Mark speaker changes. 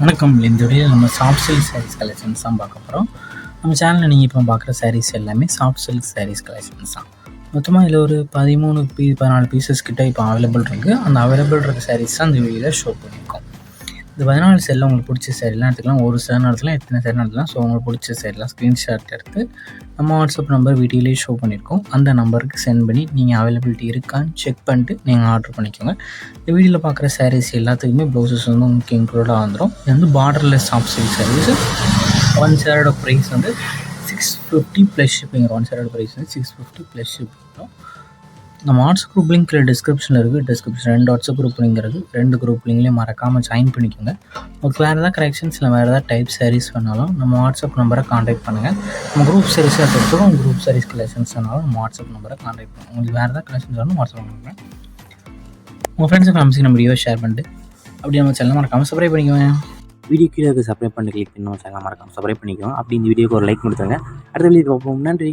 Speaker 1: வணக்கம். இந்த வீடியோவில் நம்ம சாஃப்ட் சில்க் சாரீஸ் கலெக்ஷன்ஸ் தான் பார்க்க போகிறோம். நம்ம சேனலில் நீங்கள் இப்போ பார்க்குற சாரீஸ் எல்லாமே சாஃப்ட் சில்க் சாரீஸ் கலெக்ஷன்ஸ் தான். மொத்தமாக இதில் ஒரு 14 பீசஸ் கிட்ட இப்போ அவைலபிள் இருக்குது. அந்த அவைலபிள் இருக்க சாரீஸ் தான் இந்த வீடியோவில் ஷோ பண்ணியிருக்கோம். இந்த 14 சேரில் உங்களுக்கு பிடிச்ச சேரீலாம் எடுத்துக்கலாம். ஒரு சேர் நடத்தலாம், எத்தனை சேர் நடத்தலாம். ஸோ உங்களுக்கு பிடிச்ச சேரீலாம் ஸ்க்ரீன்ஷாட் எடுத்து நம்ம வாட்ஸ்அப் நம்பர் வீடியோலேயே ஷோ பண்ணியிருக்கோம். அந்த நம்பருக்கு சென்ட் பண்ணி நீங்கள் அவைலபிலிட்டி இருக்கான்னு செக் பண்ணிட்டு நீங்கள் ஆர்டர் பண்ணிக்கோங்க. இந்த வீடியோவில் பார்க்குற சாரீஸ் எல்லாத்துக்குமே ப்ளவுசஸ் வந்து உங்களுக்கு இன்க்ளூடாக வந்துடும். இது வந்து borderless soft silk saris. One சேரோட ப்ரைஸ் வந்து 650 ப்ளஸ் ஷிப்பிங். ஒன் சேரோட ப்ரைஸ் வந்து 650 ப்ளஸ் ஷிப்பிங். நம்ம வாட்ஸ்அப் குரூப் லிங்க் டிஸ்கிரிப்ஷனில் இருக்குது. டிஸ்கிரிப்ஷன் 2 வாட்ஸ்அப் குரூப் லிங்கிறது 2 குரூப் லிங்க்லேயும் மறக்காமல் ஜாயின் பண்ணிக்கோங்க. உங்களுக்கு வேறு ஏதாவது கரெக்ஷன்ஸ் இல்லை வேறு ஏதாவது டைப் சாரீஸ் வேணாலும் நம்ம வாட்ஸ்அப் நம்பரை காண்டாக்ட் பண்ணுங்கள். நம்ம குரூப் சாரீஸாக எடுத்துகிட்டோம். குரூப் சாரீஸ் கலெக்ஷன்ஸ் வேணாலும் நம்ம வாட்ஸ்அப் நம்பரை காண்டாக்ட் பண்ணுங்கள். உங்களுக்கு வேறு ஏதாவது கலெக்ஷன்ஸ் வேணும் வாட்ஸ்அப் பண்ணுங்கள். உங்கள் ஃப்ரெண்ட்ஸுக்கு ஃபேமிலிக்கு நம்ம வீடியோ ஷேர் பண்ணிட்டு அப்படி நம்ம சேனல் மறக்காமல் சப்ஸ்கிரைப் பண்ணிக்கோங்க.
Speaker 2: வீடியோ கீழே சப்ஸ்கிரைப் பண்ணி கிளிக் பண்ணி சேனல் மறக்காமல் சப்ஸ்கிரைப் பண்ணிக்கோங்க. அப்படி இந்த வீடியோக்கு ஒரு லைக் கொடுத்துருங்க. அடுத்த வீடியோ பார்ப்போம். நன்றி.